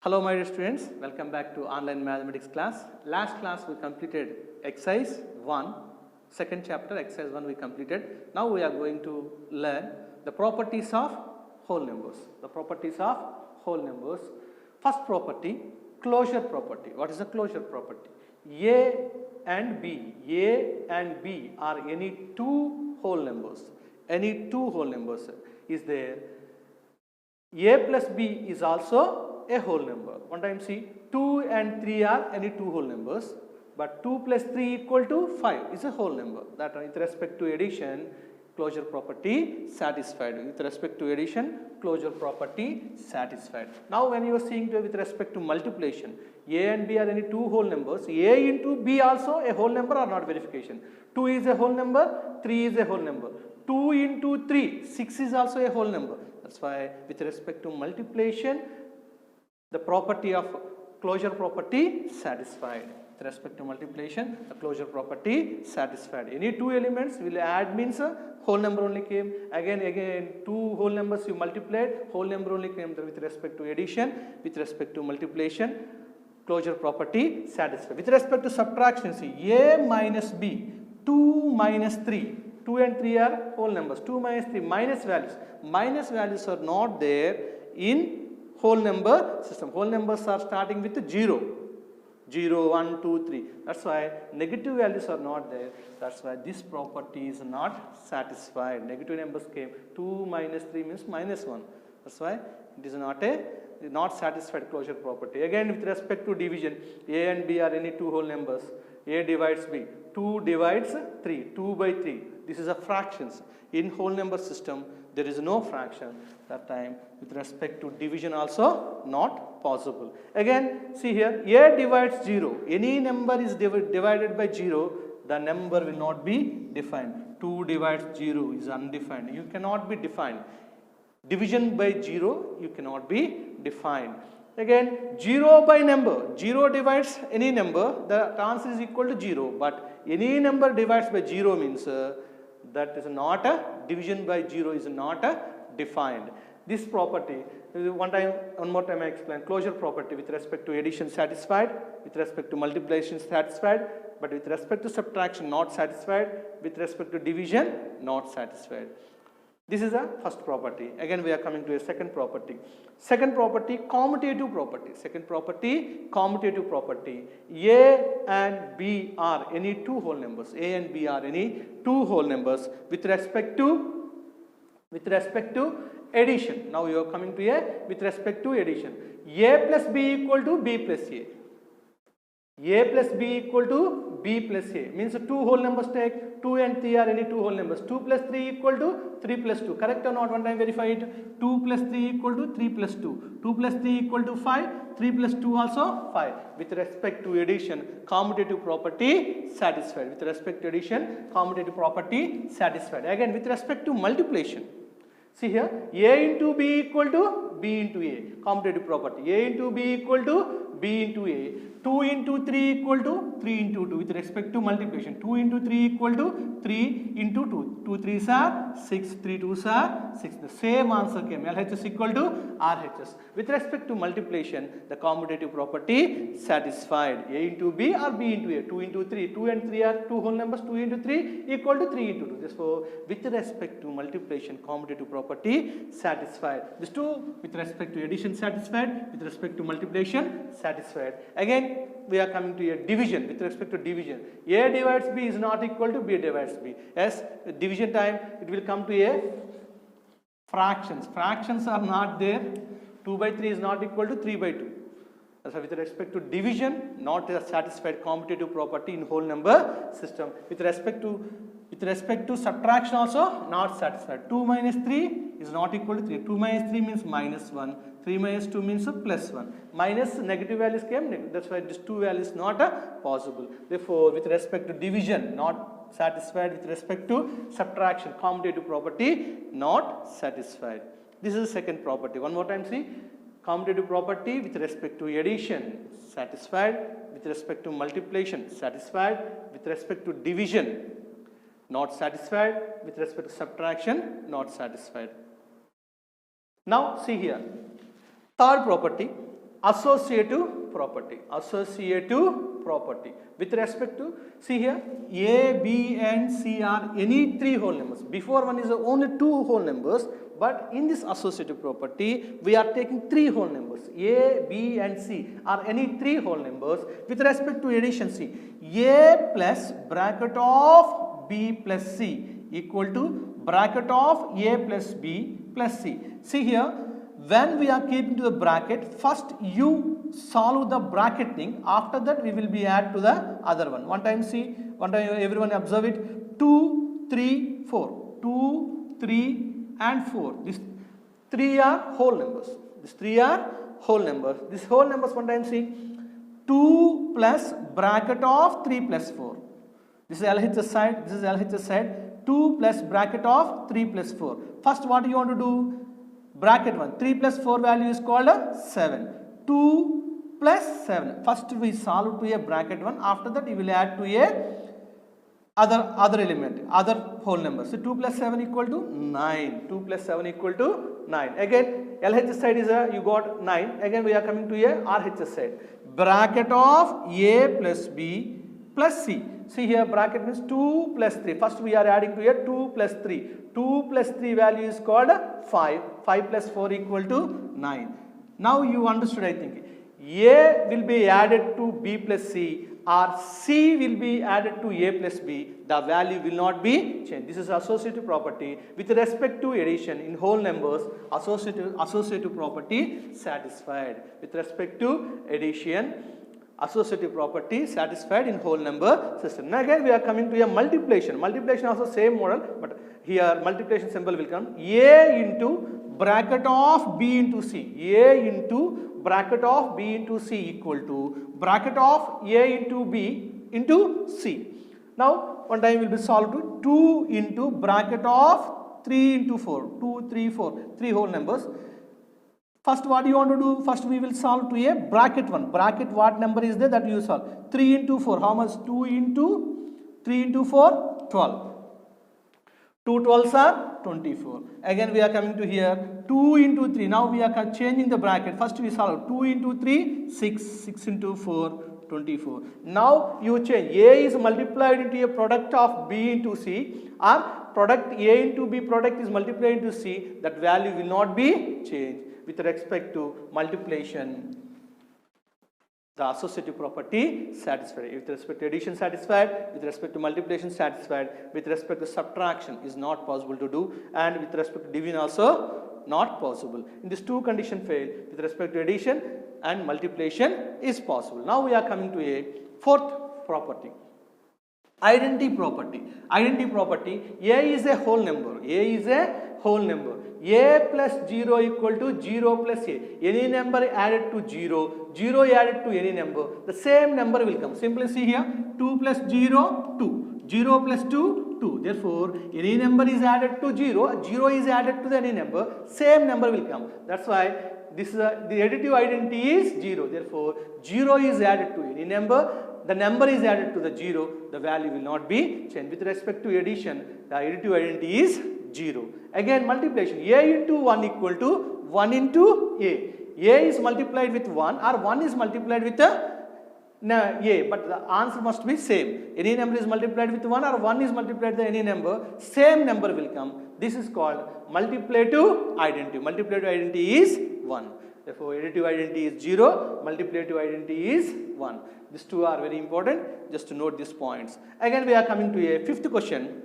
Hello my dear students, welcome back to online mathematics class. Last class we completed exercise 1, second chapter exercise 1 we completed. Now we are going to learn the properties of whole numbers. The properties of whole numbers. First property, closure property. What is the closure property? A and B are any two whole numbers. Any two whole numbers is there. A plus B is also a whole number. One time see 2 and 3 are any two whole numbers, but 2 plus 3 equal to 5 is a whole number. That with respect to addition, closure property satisfied. With respect to addition, closure property satisfied. Now when you are seeing with respect to multiplication, A and B are any two whole numbers. A into B also a whole number or not verification. 2 is a whole number, 3 is a whole number. 2 into 3, 6 is also a whole number. That's why with respect to multiplication, the property of closure property satisfied. With respect to multiplication, the closure property satisfied. Any two elements will add means a whole number only came. Again two whole numbers you multiplied, whole number only came. With respect to addition, with respect to multiplication, closure property satisfied. With respect to subtraction, see A minus B, 2 minus 3. 2 and 3 are whole numbers. 2 minus 3 minus values. Minus values are not there in whole number system. Whole numbers are starting with 0. 0, 1, 2, 3. That's why negative values are not there. That's why this property is not satisfied. Negative numbers came. 2 minus 3 means minus 1. That's why it is not satisfied closure property. Again with respect to division, A and B are any two whole numbers. A divides B. 2 divides 3. 2 by 3. This is a fractions. In whole number system, there is no fraction. That time with respect to division also not possible. Again see here, A divides 0. Any number is divided by 0, the number will not be defined. 2 divides 0 is undefined. You cannot be defined. Division by 0 you cannot be defined. Again 0 by number, 0 divides any number, the answer is equal to 0, but any number divides by 0 means that is not a division by 0 is not a defined. This property, one more time I explain. Closure property with respect to addition satisfied, with respect to multiplication satisfied, but with respect to subtraction not satisfied, with respect to division not satisfied. This is a first property. Again we are coming to a second property. Second property, commutative property. Second property, commutative property. A and B are any two whole numbers. A and B are any two whole numbers with respect to addition. Now you are coming to a with respect to addition. A plus B equal to B plus A. A plus B equal to B plus A means two whole numbers take. 2 and 3 are any two whole numbers. 2 plus 3 equal to 3 plus 2. Correct or not? One time verify it. 2 plus 3 equal to 3 plus 2. 2 plus 3 equal to 5. 3 plus 2 also 5. With respect to addition, commutative property satisfied. With respect to addition, commutative property satisfied. Again with respect to multiplication. See here, A into B equal to B into A. Commutative property. A into B equal to B into A. 2 into 3 equal to 3 into 2 with respect to multiplication. 2 into 3 equal to 3 into 2. 2 3s are 6, 3 2s are 6. The same answer came. LHS equal to RHS. With respect to multiplication, the commutative property satisfied. A into B or B into A. 2 into 3. 2 and 3 are two whole numbers. 2 into 3 equal to 3 into 2. Therefore, with respect to multiplication, commutative property satisfied. These two with respect to addition satisfied. With respect to multiplication satisfied. Again we are coming to a division. With respect to division, A divides B is not equal to B divides B. Yes, division time it will come to a fractions. Fractions are not there. 2 by 3 is not equal to 3 by 2. So with respect to division, not a satisfied commutative property in whole number system. With respect to subtraction also not satisfied. 2 minus 3 is not equal to 3. 2 minus 3 means minus 1. 3 minus 2 means plus 1. Minus negative values came. That's why this two values not possible. Therefore, with respect to division not satisfied. With respect to subtraction, commutative property not satisfied. This is the second property. One more time see. Commutative property with respect to addition satisfied. With respect to multiplication satisfied. With respect to division not satisfied. With respect to subtraction not satisfied. Now see here. Third property, associative property. Associative property. With respect to, see here, A, B and C are any three whole numbers. Before one is only two whole numbers, but in this associative property, we are taking three whole numbers. A, B and C are any three whole numbers. With respect to addition, see, A plus bracket of B plus C equal to bracket of A plus B plus C. See here, when we are keeping to the bracket, first you solve the bracket thing, after that we will be add to the other one. One time see, one time everyone observe it, 2, 3, 4, 2, 3 and 4. These three are whole numbers. These three are whole numbers. These whole numbers one time see, 2 plus bracket of 3 plus 4. This is LHS side, this is LHS side, 2 plus bracket of 3 plus 4. First what you want to do? Bracket 1, 3 plus 4 value is called 7. 2 plus 7. First we solve to a bracket 1, after that you will add to a other element, other whole number. So 2 plus 7 equal to 9. 2 plus 7 equal to 9. Again LHS side is you got 9. Again we are coming to a RHS side. Bracket of A plus B plus C. See here, bracket means 2 plus 3. First we are adding to a 2 plus 3. 2 plus 3 value is called 5. 5 plus 4 equal to 9. Now you understood, I think. A will be added to B plus C, or C will be added to A plus B. The value will not be changed. This is associative property. With respect to addition in whole numbers, associative property satisfied. With respect to addition, associative property satisfied in whole number system. Now again we are coming to a multiplication. Multiplication also same model, but here multiplication symbol will come. A into bracket of B into C. A into bracket of B into C equal to bracket of A into B into C. Now one time will be solved to 2 into bracket of 3 into 4. 2, 3, 4. 3 whole numbers. First what you want to do? First we will solve to a bracket 1. Bracket what number is there that you solve? 3 into 4. How much? 2 into 3 into 4? 12. 2 12s are 24. Again we are coming to here 2 into 3. Now we are changing the bracket. First we solve 2 into 3, 6. 6 into 4, 24. Now you change. A is multiplied into a product of B into C, or product A into B product is multiplied into C. That value will not be changed. With respect to multiplication, the associative property satisfied. With respect to addition satisfied, with respect to multiplication satisfied, with respect to subtraction is not possible to do, and with respect to division also not possible. In these two conditions fail. With respect to addition and multiplication is possible. Now we are coming to a fourth property. Identity property. Identity property. A is a whole number. A is a whole number. A plus 0 equal to 0 plus A. Any number added to 0, 0 added to any number, the same number will come. Simply see here, 2 plus 0, 2. 0 plus 2, 2. Therefore, any number is added to 0, 0 is added to any number, same number will come. That's why this is the additive identity is 0. Therefore, 0 is added to any number, the number is added to the 0, the value will not be changed. With respect to addition, the additive identity is 0. Again multiplication, A into 1 equal to 1 into A. A is multiplied with 1 or 1 is multiplied with A, but the answer must be same. Any number is multiplied with 1 or 1 is multiplied with any number, same number will come. This is called multiplicative identity. Multiplicative identity is 1. Therefore, additive identity is 0, multiplicative identity is 1. These two are very important, just to note these points. Again we are coming to a fifth question.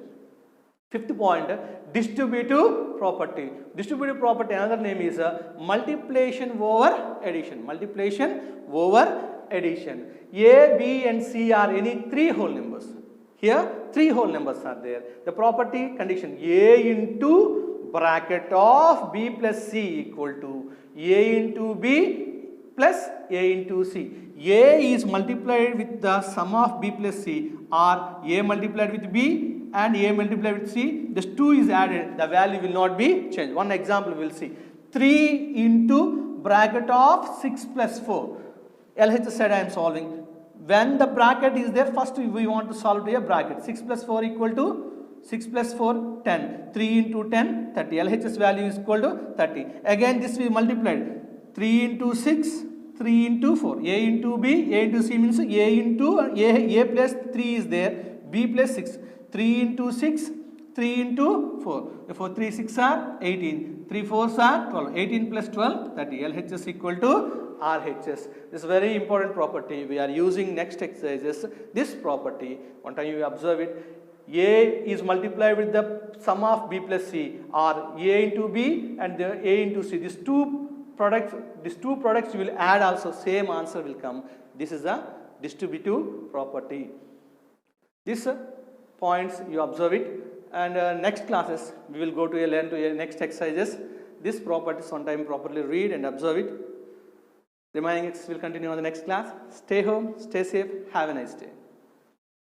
Fifth point, distributive property. Distributive property, another name is multiplication over addition. Multiplication over addition. A, B and C are any three whole numbers. Here, three whole numbers are there. The property condition, A into bracket of B plus C equal to A into B plus A into C. A is multiplied with the sum of B plus C, or A multiplied with B and A multiplied with C. This 2 is added, the value will not be changed. One example we will see. 3 into bracket of 6 plus 4. LHS side I am solving. When the bracket is there, first we want to solve to a bracket. 6 plus 4 equal to 6 plus 4, 10. 3 into 10, 30. LHS value is equal to 30. Again this we multiplied. 3 into 6, 3 into 4. A into B, A into C means A into A plus 3 is there, B plus 6. 3 into 6, 3 into 4. Therefore, 3 6 are 18, 3 4s are 12. 18 plus 12, 30. LHS equal to RHS. This is very important property. We are using next exercises. This property, one time you observe it, A is multiplied with the sum of B plus C, or A into B and the A into C. These two products you will add also, same answer will come. This is a distributive property. These points you observe it, and next classes we will go to learn to next exercises. This property sometime properly read and observe it. Remaining will continue on the next class. Stay home, stay safe, have a nice day.